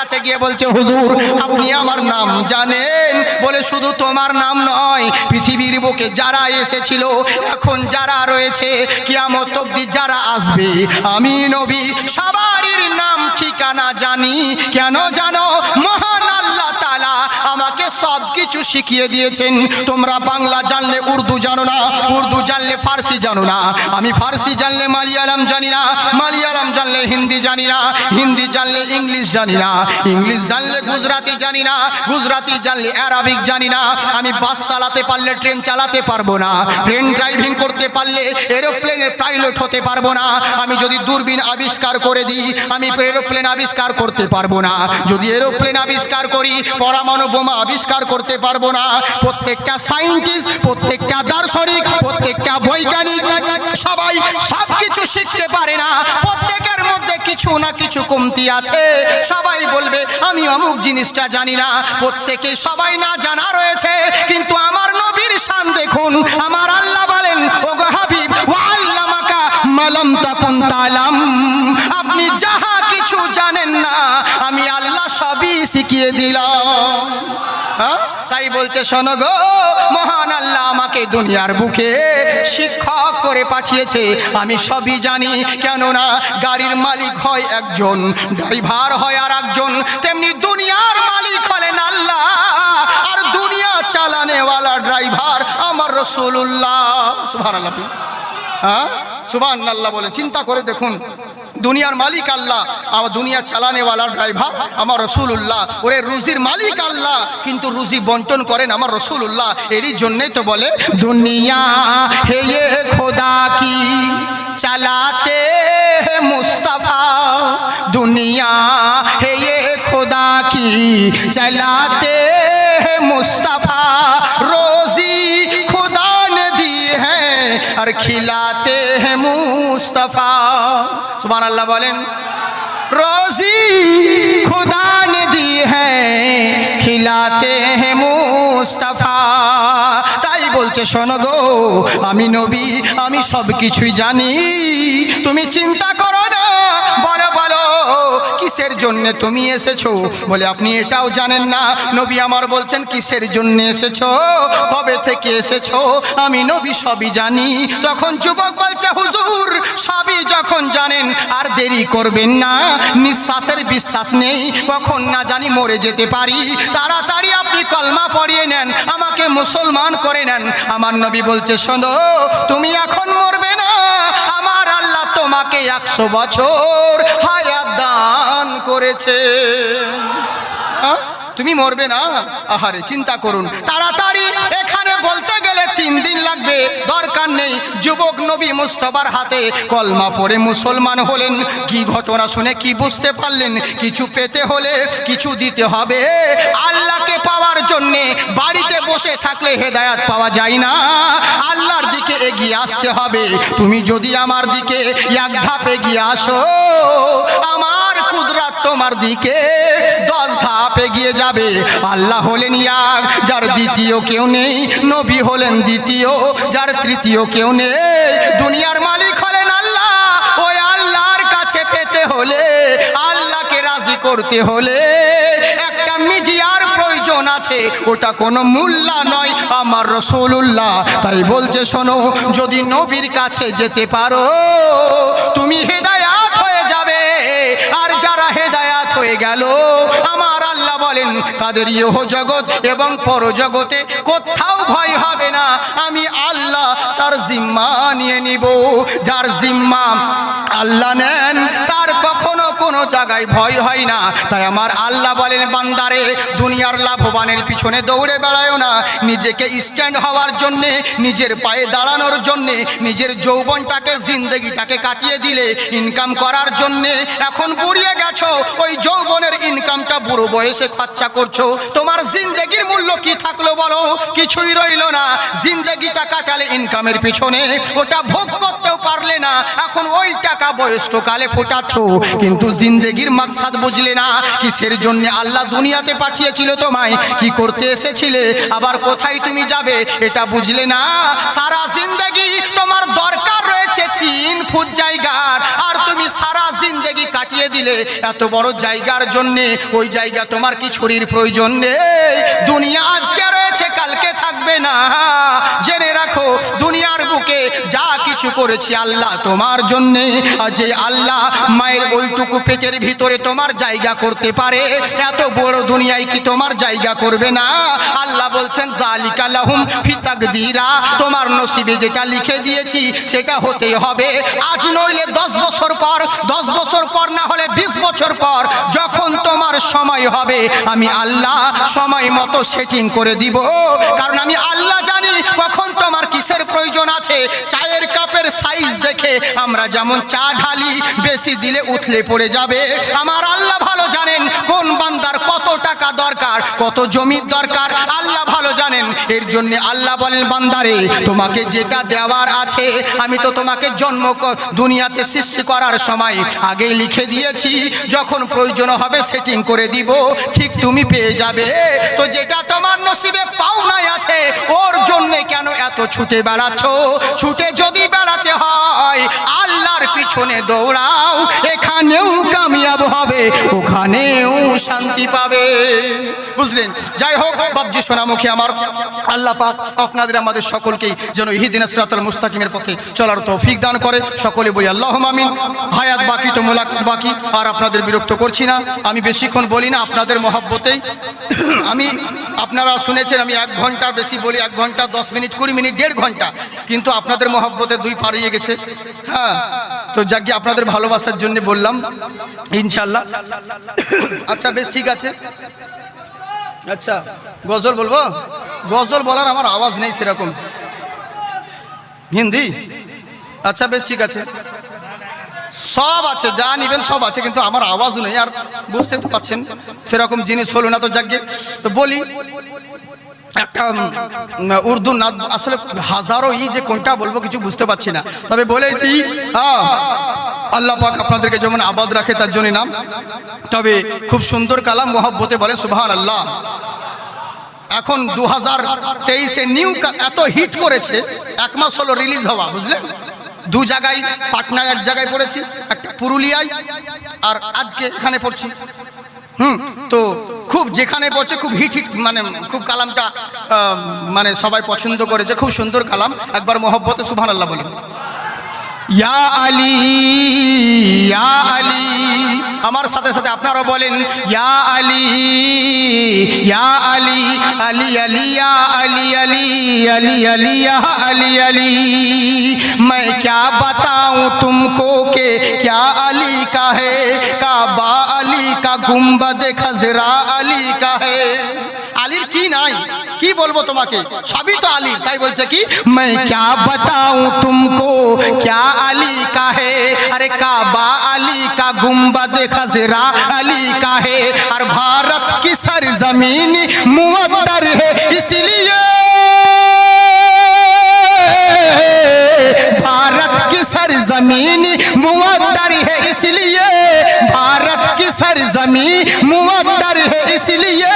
কাছে গিয়ে বলছে, হুজুর আপনি আমার নাম জানেন? বলে, শুধু তোমার নাম নয়, পৃথিবীর বুকে যারা এসেছিল, এখন যারা রয়েছে, কিয়ামত অবধি যারা আসবে, আমি নবী সবারই নাম ঠিকানা জানি। কেন জানো? মহান আল্লাহ তাআলা আমাকে সব কিছু শিখিয়ে দিয়েছেন। তোমরা বাংলা জানলে উর্দু জানো না, উর্দু জানলে ফার্সি জানো না, আমি ফার্সি জানলে মালয়ালম জানি না, মালয়ালম জানলে হিন্দি জানি না, হিন্দি জানলে ইংলিশ জানি না, ইংলিশ জানলে গুজরাটি জানি না, গুজরাটি জানলে আরবিক জানি না। আমি বাস চালাতে পারলে ট্রেন চালাতে পারবো না, ট্রেন ড্রাইভিং করতে পারলে এরোপ্লেনের পাইলট হতে পারবো না। আমি যদি দূরবীন আবিষ্কার করে দিই, আমি এরোপ্লেন আবিষ্কার করতে পারবো না। যদি এরোপ্লেন আবিষ্কার করি, পরমাণু বোমা আবিষ্কার করতে পারবো না। প্রত্যেকটা সায়েন্টিস্ট, প্রত্যেকটা দার্শনিক, প্রত্যেকটা বৈজ্ঞানিক সবাই সব কিছু শিখতে পারে না। প্রত্যেকের মধ্যে কিছু না কিছু কমতি আছে। সবাই বলবে আমি অমুক জিনিসটা জানি না, প্রত্যেকে সবাই না জানা রয়েছে। কিন্তু আমার নবীর শান দেখুন, আমার আল্লাহ বলেন, ওগো হাবিব, ওয়া আল্লামাকা মা লাম তাকুন তা'লাম, আপনি যাহা কিছু জানেন না আমি আল্লাহ সবই শিখিয়ে দিলাম। তাই বলছে, শোনো গো, মহান আল্লাহ আমাকে দুনিয়ার বুকে শিক্ষক করে পাঠিয়েছে, আমি সবই জানি। কেননা গাড়ির মালিক হয় একজন, ড্রাইভার হয় আর একজন, তেমনি দুনিয়ার মালিক হলেন আল্লাহ, আর দুনিয়া চালানেওয়ালা ড্রাইভার আমার রাসূলুল্লাহ। সুবহানাল্লাহ, সুবহানাল্লাহ বলে চিন্তা করে দেখুন, দুনিয়ার মালিক আল্লাহ, আমার দুনিয়া চালানেওয়ালা ড্রাইভার আমার রাসূলুল্লাহ। ওরে রুজির মালিক আল্লাহ, কিন্তু রুজি বন্টন করেন আমার রাসূলুল্লাহ। এরই জন্যই তো বলে, দুনিয়া হে ये खुदा की चलाते हैं मुस्तफा, दुनिया है ये खुदा की चलाते हैं मुस्तफा, रोजी खुदा ने दी है और खिलाते हैं मुस्तफा। सुभान अल्लाह बोलें, रोजी खुदा ने दी है खिलाते हैं मुस्तफा। তাই বলছে, শোনো গো, আমি নবী, আমি সব কিছুই জানি, তুমি চিন্তা করো না। বলো বলো কিসের জন্য তুমি এসেছো? বলে, আপনি এটাও জানেন না? নবী আমার বলছেন, কিসের জন্য এসেছো, কবে থেকে এসেছো? আমি নবী সবই জানি। তখন যুবক বলছে, হুজুর সবই যখন জানেন আর দেরি করবেন না, নিঃশ্বাসের বিশ্বাস নেই, কখন না জানি মরে যেতে পারি, তাড়াতাড়ি আপনি কলমা পড়িয়ে নেন, আমাকে মুসলমান করে নেন। আমার নবী বলছে, শোনো, তুমি এখন মরবে না, আমার আল্লাহ তোমাকে 100 বছর হায়াত দান করেছে, তুমি মরবে না। আহারে চিন্তা করুন, তাড়াতাড়ি এখানে বলতে গেলে 3 দিন লাগবে, দরকার নেই। যুবক নবী মুস্তাফার হাতে কলমা পড়ে মুসলমান হলেন। কি ঘটনা শুনে কি বুঝতে পারলেন? কিছু পেতে হলে কিছু দিতে হবে। আল্লাহকে পাওয়ার জন্যে বাড়িতে বসে থাকলে হেদায়াত পাওয়া যায় না, আল্লাহর দিকে এগিয়ে আসতে হবে। তুমি যদি আমার দিকে এক ধাপ এগিয়ে আসো, আমার কুদরত তোমার দিকে 10 ধাপ এগিয়ে যাবে। আল্লাহ হলেন এক, যার দ্বিতীয় কেউ নেই, নবী হলেন দ্বিতীয়, যার তৃতীয় কেউ নেই। দুনিয়ার মালিক হলেন আল্লাহ। ওই আল্লাহর কাছে পেতে হলে, আল্লাহকে রাজি করতে হলে একটা মিডিয়ার প্রয়োজন আছে, ওটা কোনো মোল্লা নয়, আমার রাসূলুল্লাহ। তাই বলছে, শোনো, যদি নবীর কাছে যেতে পারো তুমি হেদায়াত হয়ে যাবে। আর যারা হেদায়াত হয়ে গেল, আমার আল্লাহ বলেন, তাদের ইহ জগৎ এবং পরজগতে কোথাও ভয় হবে না। আমি আল্লাহ তার জিম্মা নিয়ে নিব। যার জিম্মা আল্লাহ নেন, তার কখনো কোনো জায়গায় ভয় হয় না। তাই আমার আল্লাহ বলেন, বান্দারে, দুনিয়ার লাভবানের পিছনে দৌড়ে বেড়ায়ও না। নিজেকে স্ট্যান্ড হওয়ার জন্যে, নিজের পায়ে দাঁড়ানোর জন্যে, নিজের যৌবনটাকে, জিন্দগিটাকে কাটিয়ে দিলে ইনকাম করার জন্যে। এখন বুড়িয়ে গেছো, ওই যৌবনের ইনকামটা বুড়ো বয়সে খরচা করছো। তোমার জিন্দগির মূল্য কি থাকলো বলো? কিছুই রইল না। জিন্দগিটা কাটালে ইনকামের পিছনে, ওটা ভোগ করতেও পারলে না। এখন ওই টাকা বয়স্ককালে ফোটাচ্ছ, কিন্তু জিন্দগির মাকসাদ বুঝলে না। কিসের জন্য আল্লাহ দুনিয়াতে পাঠিয়েছিল তোমায়, কি করতে এসেছিলে, আবার কোথায় তুমি যাবে, এটা বুঝলে না। সারা জিন্দগি তোমার দরকার রয়েছে 3 ফুট জায়গার, আর তুমি সারা জিন্দগি কাটিয়ে দিলে এত বড় জায়গার জন্যে, ওই জায়গা তোমার কি ছুরির প্রয়োজন নেই? দুনিয়া আজকে রয়েছে, কালকে থাকবে না। জেনে রাখো, দুনিয়ার বুকে যা কিছু করেছি আল্লাহ তোমার জন্যে। আর যে আল্লাহ মায়ের ওইটুকু পেটের ভিতরে তোমার জায়গা করতে পারে, এত বড় দুনিয়ায় কি তোমার জায়গা করবে না? আল্লাহ বলছেন জালিকা লাহুম ফি তাকদীরা, তোমার নসিবে যেটা লিখে দিয়েছি সেটা হতেই হবে। আজ নইলে 10 বছর পর, 10 বছর পর না হলে 20 বছর পর, যখন তোমার সময় হবে আমি আল্লাহ সময় মতো সেটিং করে দিব। কারণ আমি আল্লাহ জানি কখন তোমার কিসের প্রয়োজন আছে। চায়ের কাপের সাইজ দেখে আমরা যেমন চা ঢালি, বেশি দিলে উথলে পড়ে যাবে। আমার আল্লাহ ভালো জানেন কোন বান্দার কত টাকা দরকার, কত জমির দরকার, আল্লাহ ভালো জানেন। এর জন্য আল্লাহ বলেন, বান্দারে তোমাকে যেটা দেওয়ার আছে আমি তো তোমাকে জন্ম দুনিয়াতে সৃষ্টি করার সময় আগেই লিখে দিয়েছি, যখন প্রয়োজন হবে সেটিং করে দিব, ঠিক তুমি পেয়ে যাবে। তো যেটা তোমার নসিবে পাওনাই আছে ওর জন্য কেন এত ছুটে বেড়াচ্ছ? ছুটে যদি বেড়াতে হয় আল্লাহর পিছনে দৌড়াও, এখানেও কামিয়াব হবে, ওখানেও শান্তি পাবে। বুঝলেন? যাই হোক বাবজি সোনামুখী আমার, আল্লাহ পাক আপনাদের আমাদের সকলকেই যেন ইহদিনাস সিরাতাল মুস্তাকিমের পথে চলার তৌফিক দান করে। সকলে বলি আল্লাহুম্মা আমিন। হায়াত বাকি তো মোলাকাত বাকি, আর আপনাদের বিরক্ত করছি না, আমি বেশিক্ষণ বলি না, আপনাদের মহব্বতেই আমি, আপনারা শুনেছেন আমি 1 ঘন্টার বেশি বলি, 1 ঘন্টা 10 মিনিট 20 মিনিট 1.5 ঘন্টা, কিন্তু আপনাদের মহব্বতে 2 পারিয়ে গেছে। হ্যাঁ, তো যাকে আপনাদের ভালোবাসার জন্য বললাম ইনশাল্লাহ। আচ্ছা বেশ ঠিক আছে। আচ্ছা গজল বলবো? গজল বলার আমার আওয়াজ নেই সেরকম। হিন্দি? আচ্ছা বেশ ঠিক আছে, সব আছে, যা নিবেন সব আছে, কিন্তু আমার আওয়াজও নেই। আর বুঝতে তো পারছেন সেরকম জিনিস হলো না, তো যাকে তো বলি একটা উর্দু নাদ, আসলে হাজারো যে কোনটা বলবো কিছু বুঝতে পারছি না, তবে বলেছি আল্লাহ পাক আপনাদেরকে যেমন আবাদ রাখে তার জন্য নাম। তবে খুব সুন্দর কালাম, মহব্বতে বলে সুবহানাল্লাহ। এখন 2023-এ নিউ এত হিট করেছে, 1 মাস হলো রিলিজ হওয়া, বুঝলেন? 2 জায়গায়, পাটনায় 1 জায়গায় পড়েছি, একটা পুরুলিয়ায়, আর আজকে এখানে পড়ছি। তো খুব যেখানে পড়ছে খুব হিট মানে খুব কালামটা মানে সবাই পছন্দ করেছে, খুব সুন্দর কালাম। একবার মহব্বতে সুবহানাল্লাহ বলেন। ইয়া আলী ইয়া আলী, আমার সাথে সাথে আপনারা বলেন ইয়া আলী ইয়া আলী, আলী আলী ইয়া আলী আলী আলী আলী ইয়া আলী আলী। मैं क्या बताऊं तुमको के क्या अली का है, काबा अली का गुंबद खजरा अली का है। আলীর কি নাই, কি বলবো তোমাকে, সবই তো আলী। তাই বলছে কি मैं क्या बताऊं तुमको क्या अली का है, अरे काबा अली का गुंबद खजरा अली का है। और भारत की सरजमीन मुअत्तर है इसलिए, भारत की सरजमीन मुअत्तर है इसलिए, भारत की सरजमीन मुअत्तर है इसलिए,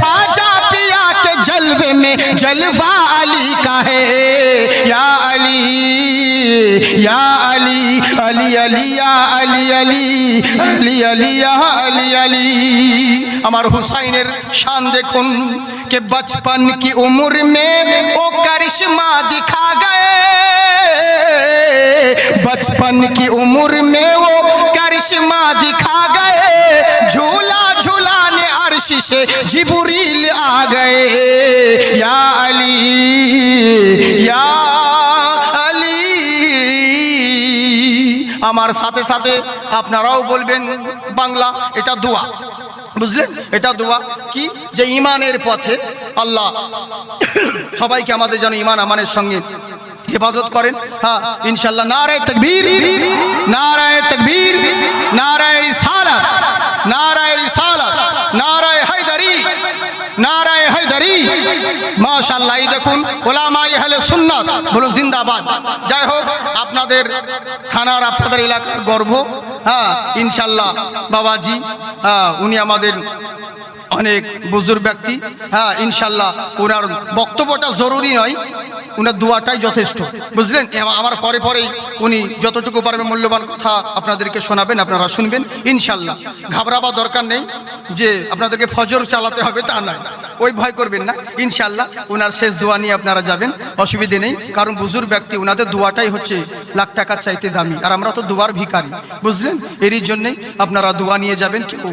ख्वाजा पिया के जलवे में जलवा अली का है। या अली या अली अली अली या अली अली अली अली या अली अली। আমার হুসাইনের শান দেখুন कि बचपन की उम्र में वो करिश्मा दिखा गए, बचपन की उम्र में वो करिश्मा दिखा गए, झूला झूलाने अर्श से जिब्रील आ गए। या अली या अली। আমার সাথে সাথে আপনারাও বলবেন বাংলা, এটা দোয়া, বুঝলেন? এটা দোয়া কি, যে ইমানের পথে আল্লাহ সবাইকে আমাদের যেন ইমান আমানের সঙ্গে হেফাজত করেন। হ্যাঁ ইনশাল্লাহ। নারায়ে তাকবীর, নারায়ে তাকবীর, নারায়ে রিসালাত, নারায়ে রিসালাত, নারায়ে হায়দারি, নারায়ে হায়দারি। মাশাআল্লাহ। এই দেখুন উলামায়ে আহলে সুন্নাত বলুন জিন্দাবাদ। যাই হোক, আপনাদের থানার, আপনাদের এলাকার গর্ব। হ্যাঁ ইনশাল্লাহ বাবাজি, হ্যাঁ উনি আমাদের অনেক বুজুর্গ ব্যক্তি। হ্যাঁ ইনশাল্লাহ ওনার বক্তব্যটা জরুরি নয়, উনার দোয়াটাই যথেষ্ট, বুঝলেন। আমার পরে পরেই উনি যতটুকু পারবে মূল্যবান কথা আপনাদেরকে শোনাবেন, আপনারা শুনবেন ইনশাল্লাহ। ঘাবড়াবার দরকার নেই যে আপনাদেরকে ফজর চালাতে হবে, তা নয়, ওই ভয় করবেন না। ইনশাল্লাহ ওনার শেষ দোয়া নিয়ে আপনারা যাবেন, অসুবিধে নেই। কারণ বুজুর্গ ব্যক্তি, ওনাদের দোয়াটাই হচ্ছে লাখ টাকার চাইতে দামি, আর আমরা তো দোয়ার ভিখারি, বুঝলেন। এরই জন্যেই আপনারা দোয়া নিয়ে যাবেন, কেউ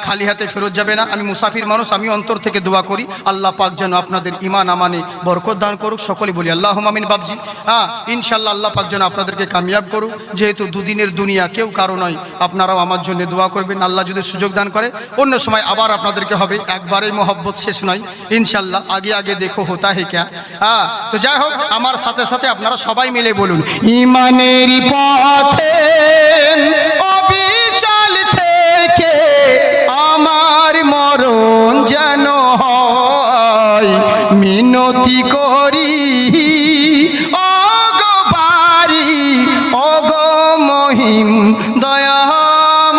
খালি হাতে ফেরত যাবে না। আমি মুসাফির মানুষ, আমি অন্তর থেকে দোয়া করি আল্লাহ পাক যেন আপনাদের ঈমান আমানে বরকত দান করুক। সকলে বলি আল্লাহুম্মা আমিন বাবজি। ইনশাল্লাহ আল্লাহ পাক যেন আপনাদেরকে কামিয়াব করুক। যেহেতু দুদিনের দুনিয়া, কেউ কারো নয়, আপনারাও আমার জন্য দোয়া করবেন। আল্লাহ যদি সুযোগ দান করে অন্য সময় আবার আপনাদেরকে হবে, একবারেই মোহব্বত শেষ নয় ইনশাল্লাহ। আগে আগে দেখো হোতা হে ক্যা। তো যাই হোক, আমার সাথে সাথে আপনারা সবাই মিলে বলুন, ঈমানের পথে অবিচল থেকে আমার মরণ যেন হয়, মিনতি করি ওগো বারি ওগো মহিম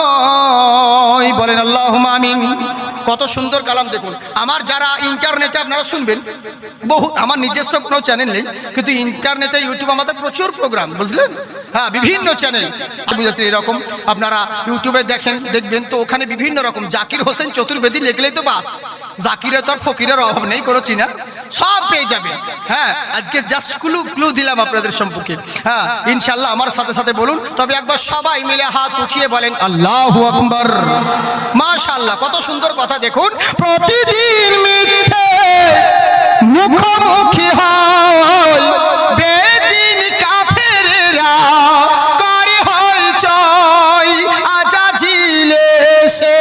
দয়াময়। বলেন আল্লাহুম্মা আমিন। কত সুন্দর কালাম দেখুন। আমার যারা ইন্টারনেটে আপনারা শুনবেন, বহু আমার নিজস্ব কোনো চ্যানেল নেই, কিন্তু ইন্টারনেটে ইউটিউব আমাদের প্রচুর প্রোগ্রাম, বুঝলেন। বিভিন্ন চ্যানেল বুঝেছেন, এরকম আপনারা ইউটিউবে দেখবেন তো ওখানে বিভিন্ন রকম জাকির হোসেন চতুর্বেদী লিখলেই তো বাস, জাকিরের তো আর ফকিরের অভাব নেই কোনো চিনা, সব পেয়ে যাবেন। আজকে জাস্ট ক্লু দিলাম আপনাদের সম্পর্কে। ইনশাল্লাহ আমার সাথে সাথে বলুন, তবে একবার সবাই মিলে হাত উঠিয়ে বলেন আল্লাহু আকবার। মাশাআল্লাহ, কত সুন্দর কথা দেখুন। প্রতিদিন মিথ্যে মুখোমুখি হয়, বেদিন কাফেররা করে হয় জয়, আজাজিলে সে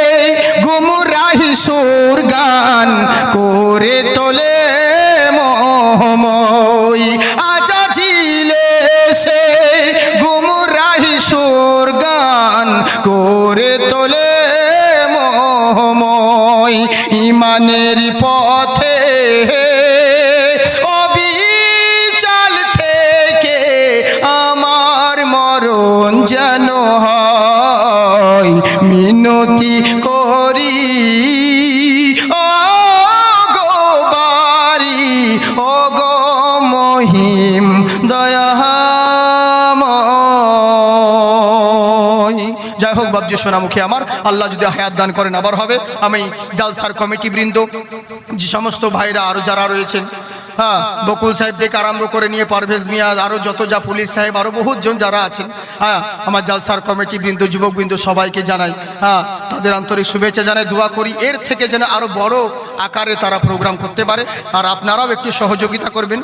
গুমরাহি সুর গান করে তোলে মোহময়, আজাজিলে সে গুমরাহি সুর গান করে তোলে মোহময়। ঈমানের পথে অবিচল থেকে আমার মরণ যেন হয়, মিনতি করি ওগো বারি ওগো মহিম দয়াময়। যাই হোক বাবজি সোনামুখী আমার, আল্লাহ যদি হায়াত দান করেন আবার হবে। আমি জালসার কমিটি বৃন্দ, যে সমস্ত ভাইরা আরো যারা রয়েছেন, বকুল সাহেব থেকে আরম্ভ করে নিয়ে পারভেজ মিয়া, আরো যত যা পুলিশ সাহেব, আরো বহুত জন যারা আছেন, আমার জালসার কমিটি বৃন্দ, যুবক বৃন্দ, সবাইকে জানাই তাদের আন্তরিক শুভেচ্ছা জানাই। দোয়া করি এর থেকে যেন আরো বড় আকারে তারা প্রোগ্রাম করতে পারে, আর আপনারাও একটু সহযোগিতা করবেন।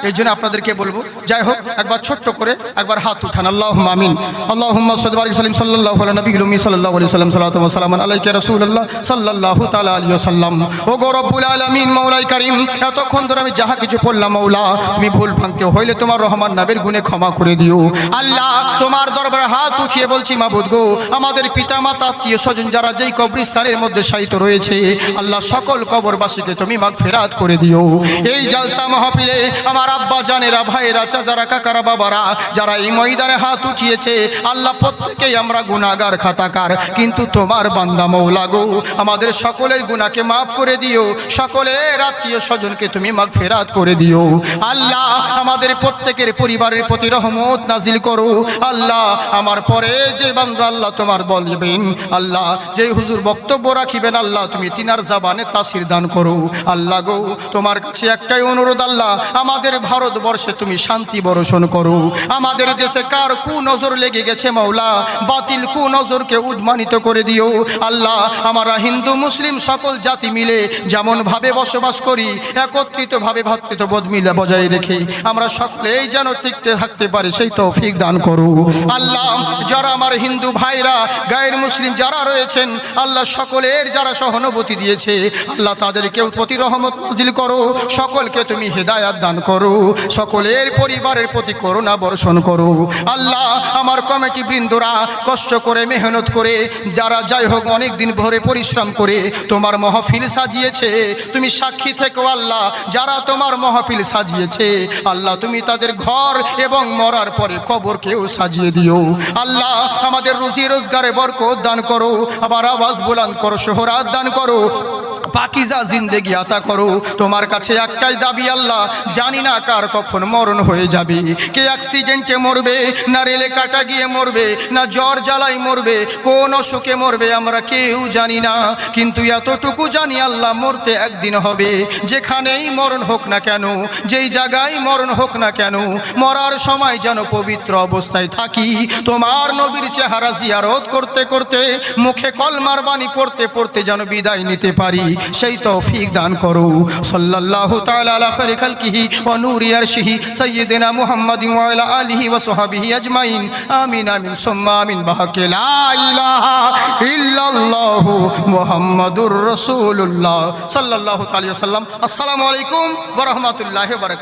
এই জন্য আপনাদেরকে বলবো। যাই হোক, একবার ছোট্ট করে একবার হাত উঠান, আল্লাহুম্মা আমিন। আল্লাহুম্মা সাল্লি আলা সাল্লিম সাল্লাল্লাহু আলা নবিয়িল উম্মি সাল্লাল্লাহু আলাইহি ওয়াসাল্লাম, সালাতু ওয়া সালামু আলাইকা রাসূলুল্লাহ সাল্লাল্লাহু তাআলা আলাইহি ওয়াসাল্লাম। ও গো রব্বুল আলামিন, মাওলাই কারীম, এতক্ষণ ধরে আমি যাহা কিছু পড়লাম মাওলা, তুমি ভুল ভাঙতে হইলে তোমার রহমান নামের গুণে ক্ষমা করে দিও। আল্লাহ তোমার দরবারে হাত উঠিয়ে বলছি, মাবুদ গো, আমাদের পিতা মাতা আত্মীয় স্বজন যারা যেই কবরস্থানের মধ্যে শায়িত রয়েছে, আল্লাহ সকল কবরবাসীকে তুমি মাগফিরাত করে দিও। এই জালসা মাহফিলে আমার আব্বা জানেরা, ভাইয়েরা, চাচারা, কাকারা, বাবারা যারা এই ময়দানে হাত উঠিয়েছে, আল্লাহ প্রত্যেকেই আমরা গুনাহগার, খাতাকার, কিন্তু তোমার বান্দা মওলা গো, আমাদের সকলের গুনাহকে মাফ করে দিও। সকলের আত্মীয় স্বজনকে তুমি মাগফিরাত করে দিও। আল্লাহ আমাদের প্রত্যেকের পরিবারের প্রতি রহমত নাজিল করো। আল্লাহ আমার পরে যে বান্দা আল্লাহ তোমার বলবেন, আল্লাহ যে হুজুর বক্তব্য রাখিবেন, আল্লাহ তুমি তিনার জবানে তাসির দান করো। আল্লাহ গো, তোমার কাছে একটাই অনুরোধ, আল্লাহ আমাদের ভারতবর্ষে তুমি শান্তি বর্ষণ করো। আমাদের দেশে কার কুনজর লেগে গেছে মাওলা, বাতিল কুনজরকে উদ্মানিত করে দিও। আল্লাহ আমরা হিন্দু মুসলিম সকল জাতি মিলে যেমন ভাবে বসবাস করি, একত্রিত ভাবে ভ্রাতৃত্ববোধ মিলে বজায় রেখে আমরা সকলেই যেন টিকতে থাকতে পারি, সেই তৌফিক দান করো। আল্লাহ যারা আমার হিন্দু ভাইরা, গায়ের মুসলিম যারা রয়েছেন, আল্লাহ সকলের যারা সহানুভূতি দিয়েছে, আল্লাহ তাদেরকেও প্রতি রহমত নাজিল করো। সকলকে তুমি হেদায়াত দান করো। সকলের পরিবারের প্রতি করুণা বর্ষণ করো। আল্লাহ আমার কমিটি বৃন্দরা কষ্ট করে, মেহনত করে, যারা যাই হোক অনেক দিন ভরে পরিশ্রম করে তোমার মাহফিল সাজিয়েছে, তুমি সাক্ষী থেকো আল্লাহ, যারা তোমার মাহফিল সাজিয়েছে, আল্লাহ তুমি তাদের ঘর এবং মরার পরে কবরকেও সাজিয়ে দিও। আল্লাহ আমাদের রুজি রোজগারে বরকত দান করো, আমার আওয়াজ বুলন্দ করো, শোহরাত দান করো। পাকিজা জিন্দেগি আতা করো। তোমার কাছে একটাই দাবি আল্লাহ, জানি না কার কখন মরণ হয়ে যাবে, কে অ্যাক্সিডেন্টে মরবে, না রেলে কাটা গিয়ে মরবে, না জ্বর জ্বালাই মরবে, কোন অসুখে মরবে আমরা কেউ জানি না। কিন্তু এতটুকু জানি আল্লাহ মরতে একদিন হবে। যেখানেই মরণ হোক না কেন, যেই জায়গায় মরণ হোক না কেন, মরার সময় যেন পবিত্র অবস্থায় থাকি। তোমার নবীর চেহারা জিয়ারত করতে করতে, মুখে কলমার বাণী পড়তে পড়তে যেন বিদায় নিতে পারি, সেই তৌফিক দান করো। সাল্লাল্লাহু তাআলা আলা খায়রি খালকিহি ওয়া নূরি আরশিহি সাইয়্যিদিনা মুহাম্মাদিন ওয়া আলা আলিহি ওয়া সাহবিহি আজমাইন। আমিন আমিন সুম্মা আমিন। বাহাকে লা ইলাহা ইল্লাল্লাহু মুহাম্মাদুর রাসূলুল্লাহ সাল্লাল্লাহু আলাইহি ওয়াসাল্লাম। আসসালামু আলাইকুম ওয়া রাহমাতুল্লাহি ওয়া বারাকাতুহু।